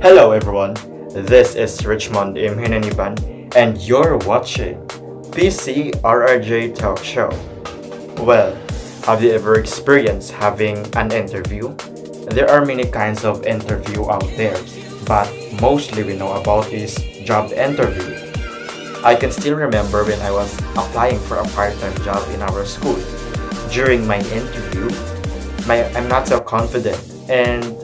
Hello everyone, this is Richmond M. Hinaniban and you're watching PCRRJ Talk Show. Well, have you ever experienced having an interview? There are many kinds of interview out there, but mostly we know about is job interview. I can still remember when I was applying for a part-time job in our school. During my interview, I'm not so confident and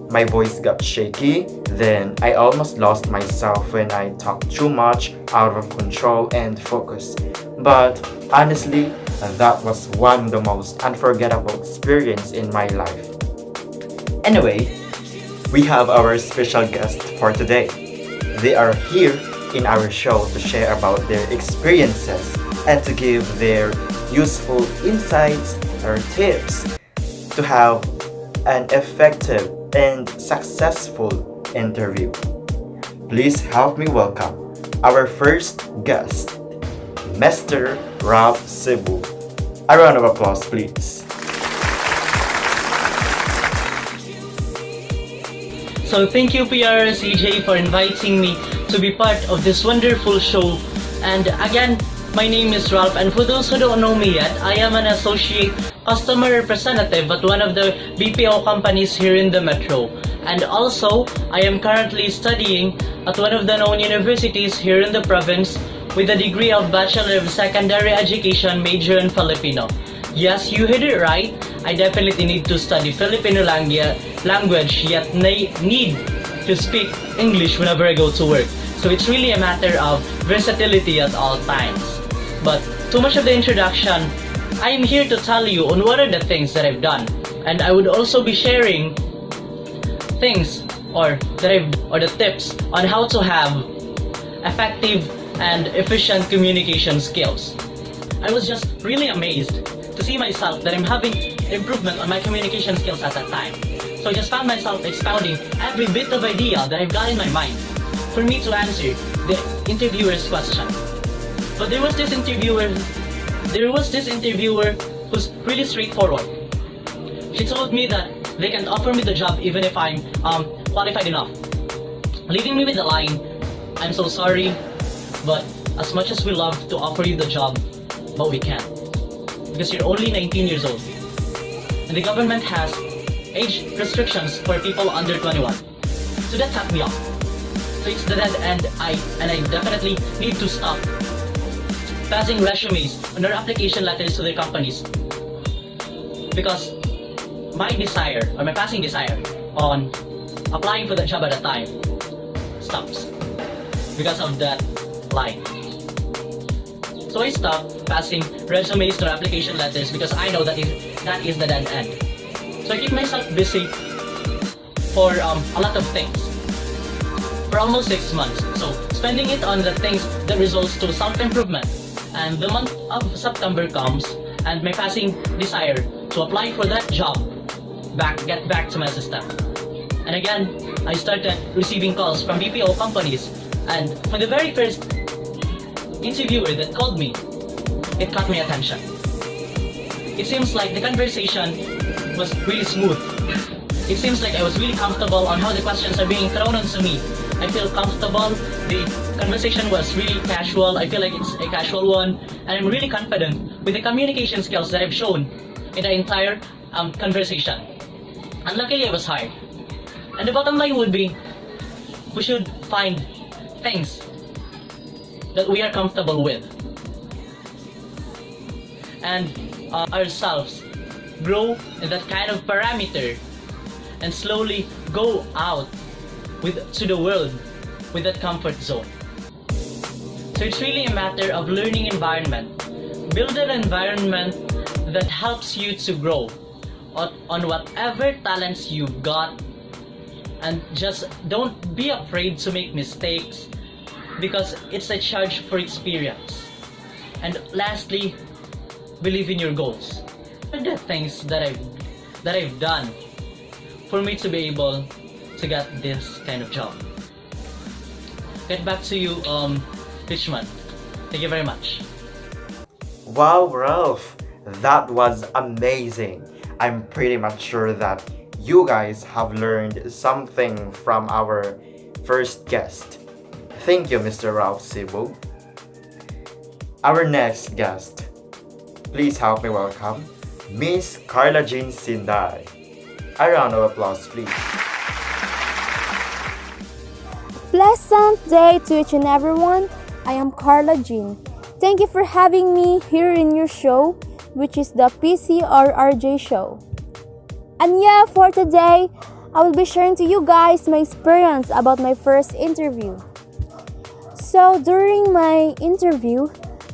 my voice got shaky. Then I almost lost myself when I talked too much, out of control and focus. But honestly, that was one of the most unforgettable experience in my life. Anyway, we have our special guest for today. They are here in our show to share about their experiences and to give their useful insights or tips to have an effective and successful interview. Please help me welcome our first guest, Mr. Ralph Cebu. A round of applause, please. So thank you PRCJ for inviting me to be part of this wonderful show. And again, my name is Ralph, and for those who don't know me yet, I am an associate customer representative at one of the BPO companies here in the metro. And also, I am currently studying at one of the known universities here in the province with a degree of Bachelor of Secondary Education major in Filipino. Yes, you heard it right. I definitely need to study Filipino language, yet need to speak English whenever I go to work. So it's really a matter of versatility at all times. But too much of the introduction, I am here to tell you on what are the things that I've done. And I would also be sharing things or the tips on how to have effective and efficient communication skills. I was just really amazed to see myself that I'm having improvement on my communication skills at that time. So I just found myself expounding every bit of idea that I've got in my mind for me to answer the interviewer's question. But there was this interviewer who's really straightforward. She told me that they can't offer me the job even if I'm qualified enough, leaving me with the line, "I'm so sorry, but as much as we love to offer you the job, but we can't, because you're only 19 years old. And the government has age restrictions for people under 21. So that cut me off. So it's the dead end, I definitely need to stop passing resumes and their application letters to their companies, because my passing desire on applying for the job at a time stops because of that line. So I stopped passing resumes to application letters because I know that is the dead end. So I keep myself busy for a lot of things for almost 6 months. So spending it on the things that results to self-improvement. And the month of September comes and my passing desire to apply for that job get back to my system. And again, I started receiving calls from BPO companies, and for the very first interviewer that called me, it caught my attention. It seems like the conversation was really smooth. It seems like I was really comfortable on how the questions are being thrown onto me. I feel comfortable, the conversation was really casual, I feel like it's a casual one, and I'm really confident with the communication skills that I've shown in the entire conversation. And luckily I was hired. And the bottom line would be, we should find things that we are comfortable with, and ourselves grow in that kind of parameter and slowly go out to the world with that comfort zone. So it's really a matter of learning environment. Build an environment that helps you to grow on whatever talents you've got, and just don't be afraid to make mistakes because it's a charge for experience. And lastly, believe in your goals. And the things that I've done for me to be able to get this kind of job. Get back to you, Richmond. Thank you very much. Wow, Ralph, that was amazing. I'm pretty much sure that you guys have learned something from our first guest. Thank you, Mr. Ralph Sibo. Our next guest, please help me welcome Miss Carla Jean Sinday. A round of applause, please. Pleasant day to each and everyone. I am Carla Jean. Thank you for having me here in your show, which is the PCRRJ show. And yeah, for today, I will be sharing to you guys my experience about my first interview. So during my interview,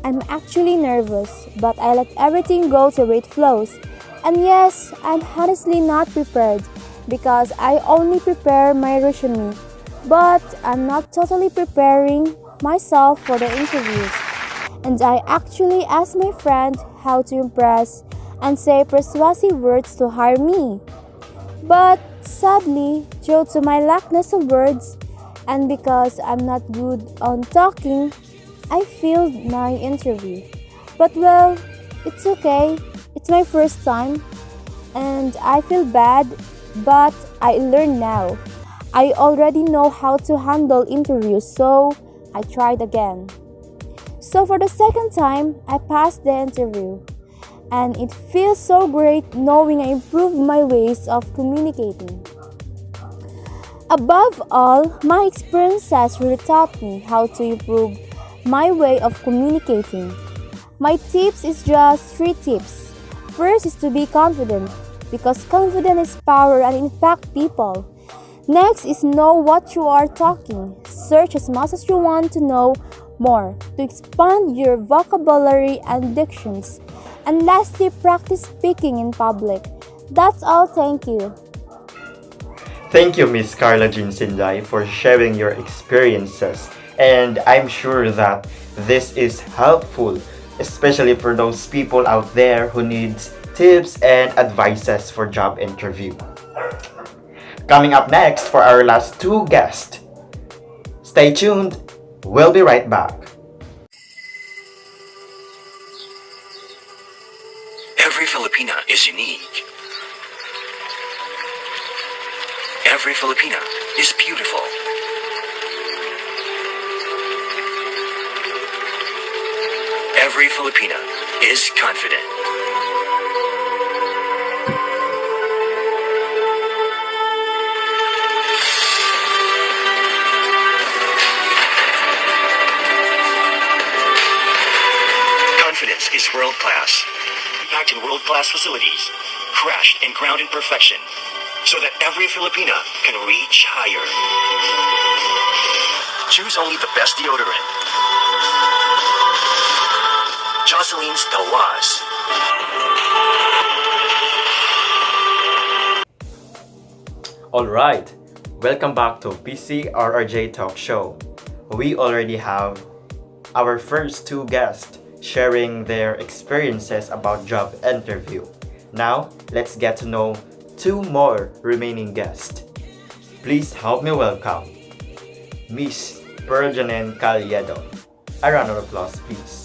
I'm actually nervous, but I let everything go the way it flows. And yes, I'm honestly not prepared because I only prepare my resume. But I'm not totally preparing myself for the interviews. And I actually asked my friend how to impress and say persuasive words to hire me. But sadly, due to my lackness of words and because I'm not good on talking, I failed my interview. But well, it's okay. It's my first time and I feel bad, but I learn now. I already know how to handle interviews, so I tried again. So for the second time, I passed the interview. And it feels so great knowing I improved my ways of communicating. Above all, my experiences really taught me how to improve my way of communicating. My tips is just 3 tips. First is to be confident, because confidence is power and impact people. Next is know what you are talking. Search as much as you want to know more to expand your vocabulary and dictions. And lastly, practice speaking in public. That's all, thank you. Thank you, Miss Carla Jean Sinday, for sharing your experiences. And I'm sure that this is helpful, especially for those people out there who needs tips and advices for job interview. Coming up next for our last 2 guests. Stay tuned. We'll be right back. Every Filipina is unique. Every Filipina is beautiful. Every Filipina is confident. Confidence is world-class. Packed in world-class facilities, crashed and ground in perfection, so that every Filipina can reach higher. Choose only the best deodorant. Jocelyn's Tawas. Alright, welcome back to PCRRJ Talk Show. We already have our first 2 guests sharing their experiences about job interview. Now, let's get to know 2 more remaining guests. Please help me welcome Miss Pearl Janine Caliedo. A round of applause, please.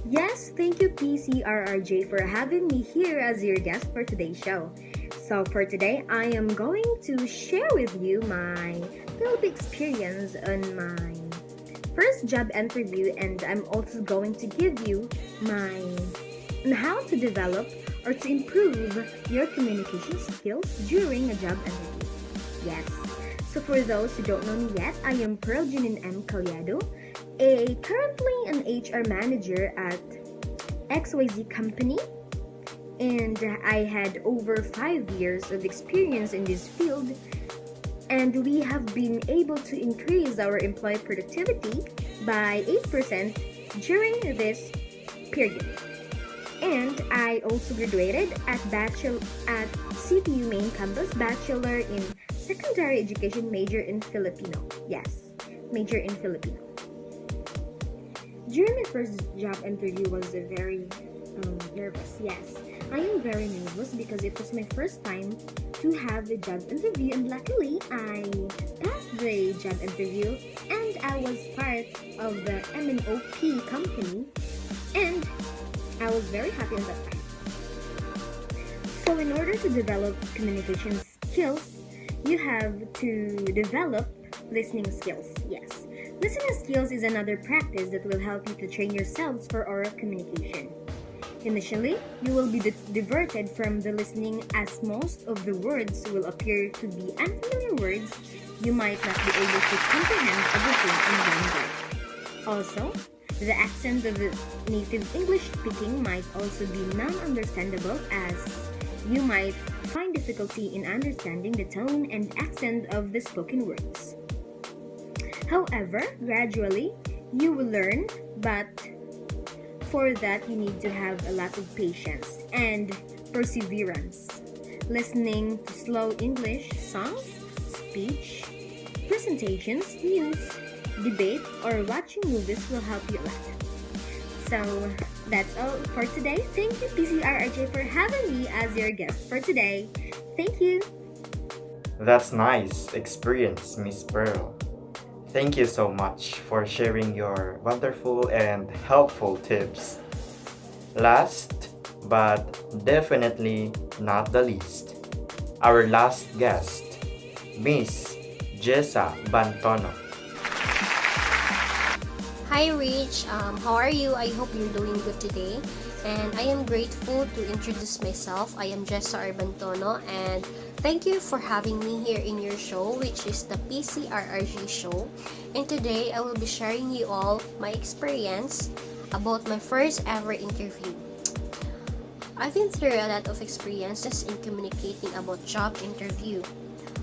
Yes, thank you PCRRJ for having me here as your guest for today's show. So for today, I am going to share with you my little bit experience on my first job interview, and I'm also going to give you my on how to develop or to improve your communication skills during a job interview. Yes. So for those who don't know me yet, I am Pearl Janine M. Caliedo, currently an HR manager at XYZ company, and I had over 5 years of experience in this field, and we have been able to increase our employee productivity by 8% during this period. And I also graduated at CTU main campus, Bachelor in Secondary Education, major in Filipino. Yes, major in Filipino. During my first job interview was very nervous. Yes, I am very nervous because it was my first time to have the job interview, and luckily I passed the job interview and I was part of the MNOP company, and I was very happy on that time. So in order to develop communication skills, you have to develop listening skills. Yes. Listening skills is another practice that will help you to train yourselves for oral communication. Initially, you will be diverted from the listening as most of the words will appear to be unfamiliar words. You might not be able to comprehend everything in one breath. Also, the accent of the native English speaking might also be non-understandable, as you might find difficulty in understanding the tone and accent of the spoken words. However, gradually, you will learn, but for that, you need to have a lot of patience and perseverance. Listening to slow English songs, speech, presentations, news, debate, or watching movies will help you a lot. So, that's all for today. Thank you, PCRRJ, for having me as your guest for today. Thank you. That's nice experience, Miss Pearl. Thank you so much for sharing your wonderful and helpful tips. Last, but definitely not the least, our last guest, Miss Jessa Bantono. Hi Rich, how are you? I hope you're doing good today. And I am grateful to introduce myself. I am Jessa Arbantono, and thank you for having me here in your show, which is the PCRRG show. And today I will be sharing you all my experience about my first ever interview. I've been through a lot of experiences in communicating about job interview.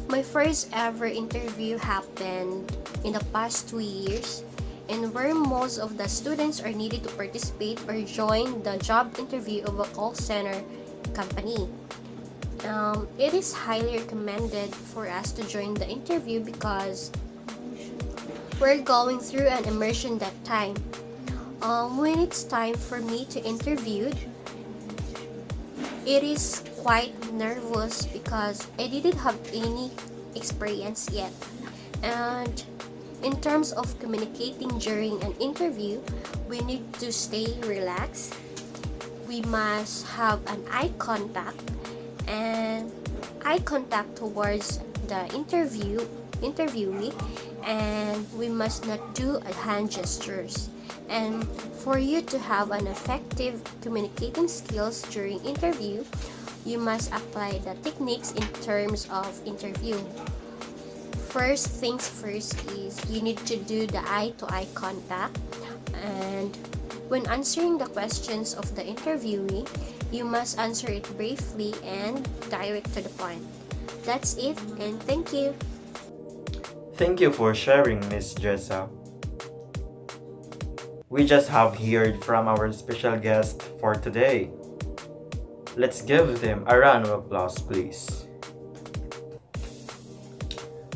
My first ever interview happened in the past 2 years, and where most of the students are needed to participate or join the job interview of a call center company. It is highly recommended for us to join the interview because we're going through an immersion that time. When it's time for me to interview, it is quite nervous because I didn't have any experience yet. And in terms of communicating during an interview, we need to stay relaxed. We must have an eye contact towards the interviewee, and we must not do hand gestures. And for you to have an effective communicating skills during interview, you must apply the techniques in terms of interview. First things first is you need to do the eye-to-eye contact, and when answering the questions of the interviewee, you must answer it briefly and direct to the point. That's it, and thank you. Thank you for sharing, Miss Jessa. We just have heard from our special guest for today. Let's give them a round of applause, please.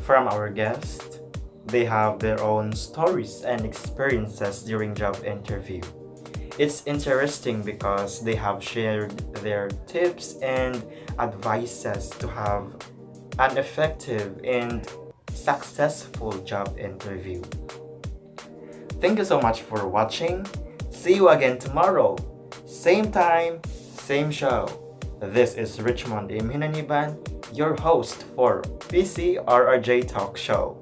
From our guest, they have their own stories and experiences during job interview. It's interesting because they have shared their tips and advices to have an effective and successful job interview. Thank you so much for watching. See you again tomorrow. Same time, same show. This is Richmond M. Hinaniban, your host for PCRRJ Talk Show.